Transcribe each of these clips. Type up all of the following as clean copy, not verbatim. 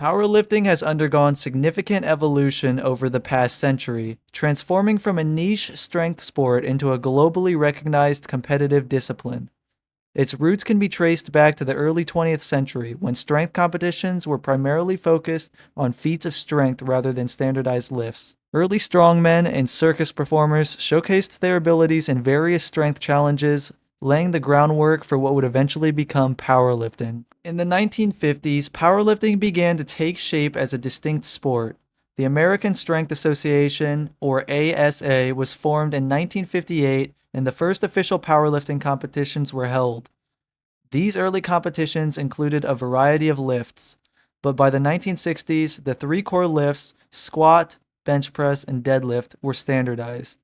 Powerlifting has undergone significant evolution over the past century, transforming from a niche strength sport into a globally recognized competitive discipline. Its roots can be traced back to the early 20th century, when strength competitions were primarily focused on feats of strength rather than standardized lifts. Early strongmen and circus performers showcased their abilities in various strength challenges, laying the groundwork for what would eventually become powerlifting. In the 1950s, powerlifting began to take shape as a distinct sport. The American Strength Association, or ASA, was formed in 1958, and the first official powerlifting competitions were held. These early competitions included a variety of lifts, but by the 1960s, the three core lifts, squat, bench press, and deadlift, were standardized.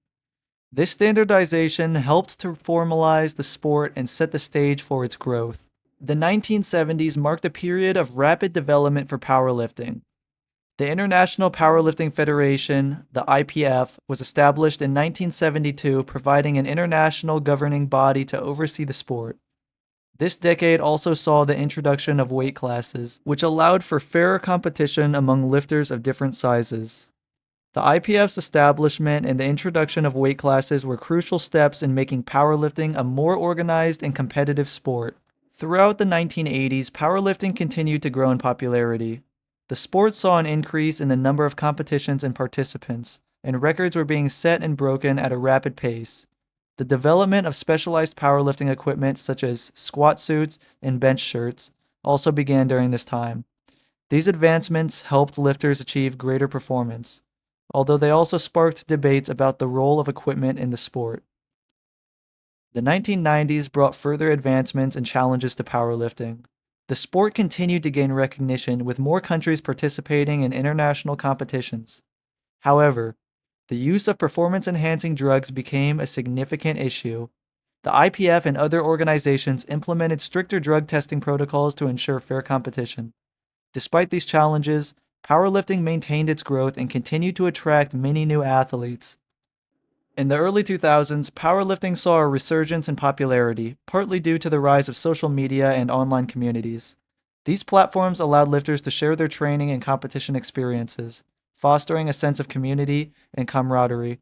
This standardization helped to formalize the sport and set the stage for its growth. The 1970s marked a period of rapid development for powerlifting. The International Powerlifting Federation, the IPF, was established in 1972, providing an international governing body to oversee the sport. This decade also saw the introduction of weight classes, which allowed for fairer competition among lifters of different sizes. The IPF's establishment and the introduction of weight classes were crucial steps in making powerlifting a more organized and competitive sport. Throughout the 1980s, powerlifting continued to grow in popularity. The sport saw an increase in the number of competitions and participants, and records were being set and broken at a rapid pace. The development of specialized powerlifting equipment such as squat suits and bench shirts also began during this time. These advancements helped lifters achieve greater performance, although they also sparked debates about the role of equipment in the sport. The 1990s brought further advancements and challenges to powerlifting. The sport continued to gain recognition, with more countries participating in international competitions. However, the use of performance-enhancing drugs became a significant issue. The IPF and other organizations implemented stricter drug testing protocols to ensure fair competition. Despite these challenges, powerlifting maintained its growth and continued to attract many new athletes. In the early 2000s, powerlifting saw a resurgence in popularity, partly due to the rise of social media and online communities. These platforms allowed lifters to share their training and competition experiences, fostering a sense of community and camaraderie.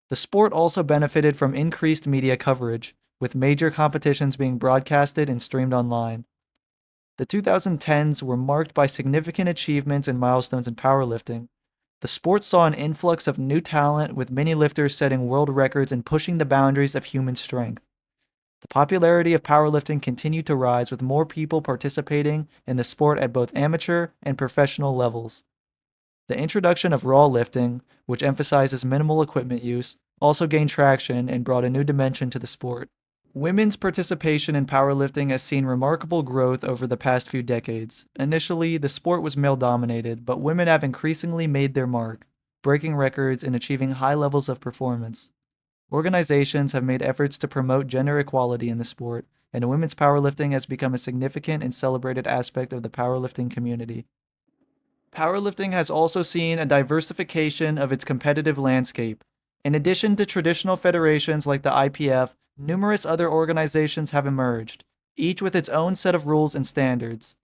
The sport also benefited from increased media coverage, with major competitions being broadcasted and streamed online. The 2010s were marked by significant achievements and milestones in powerlifting. The sport saw an influx of new talent, with many lifters setting world records and pushing the boundaries of human strength. The popularity of powerlifting continued to rise, with more people participating in the sport at both amateur and professional levels. The introduction of raw lifting, which emphasizes minimal equipment use, also gained traction and brought a new dimension to the sport. Women's participation in powerlifting has seen remarkable growth over the past few decades. Initially, the sport was male-dominated, but women have increasingly made their mark, breaking records and achieving high levels of performance. Organizations have made efforts to promote gender equality in the sport, and women's powerlifting has become a significant and celebrated aspect of the powerlifting community. Powerlifting has also seen a diversification of its competitive landscape. In addition to traditional federations like the IPF, numerous other organizations have emerged, each with its own set of rules and standards.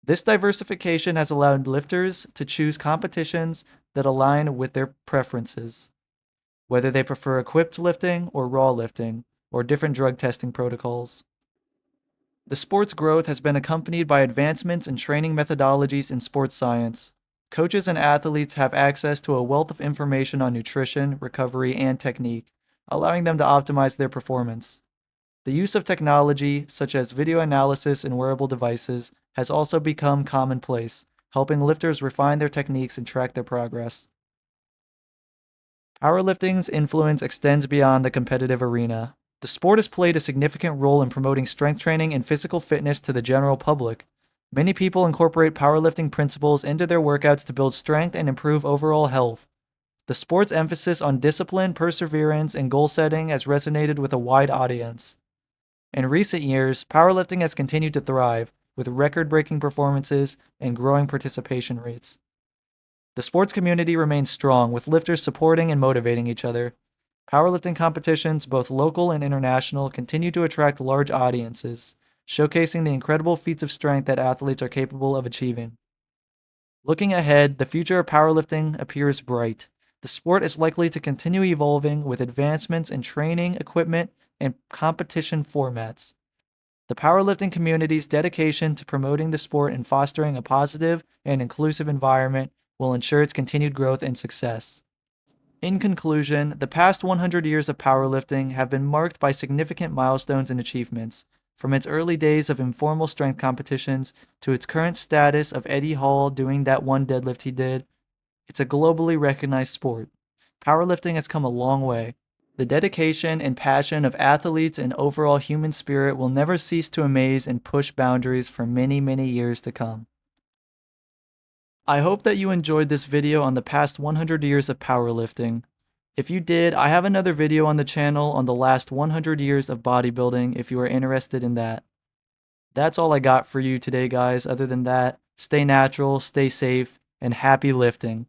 This diversification has allowed lifters to choose competitions that align with their preferences, whether they prefer equipped lifting or raw lifting, or different drug testing protocols. The sport's growth has been accompanied by advancements in training methodologies in sports science. Coaches and athletes have access to a wealth of information on nutrition, recovery, and technique, allowing them to optimize their performance. The use of technology, such as video analysis and wearable devices, has also become commonplace, helping lifters refine their techniques and track their progress. Powerlifting's influence extends beyond the competitive arena. The sport has played a significant role in promoting strength training and physical fitness to the general public. Many people incorporate powerlifting principles into their workouts to build strength and improve overall health. The sport's emphasis on discipline, perseverance, and goal setting has resonated with a wide audience. In recent years, powerlifting has continued to thrive, with record-breaking performances and growing participation rates. The sports community remains strong, with lifters supporting and motivating each other. Powerlifting competitions, both local and international, continue to attract large audiences, showcasing the incredible feats of strength that athletes are capable of achieving. Looking ahead, the future of powerlifting appears bright. The sport is likely to continue evolving with advancements in training, equipment, and competition formats. The powerlifting community's dedication to promoting the sport and fostering a positive and inclusive environment will ensure its continued growth and success. In conclusion, the past 100 years of powerlifting have been marked by significant milestones and achievements, from its early days of informal strength competitions to its current status of Eddie Hall doing that one deadlift he did. It's a globally recognized sport. Powerlifting has come a long way. The dedication and passion of athletes and overall human spirit will never cease to amaze and push boundaries for many, many years to come. I hope that you enjoyed this video on the past 100 years of powerlifting. If you did, I have another video on the channel on the last 100 years of bodybuilding if you are interested in that. That's all I got for you today, guys. Other than that, stay natural, stay safe, and happy lifting.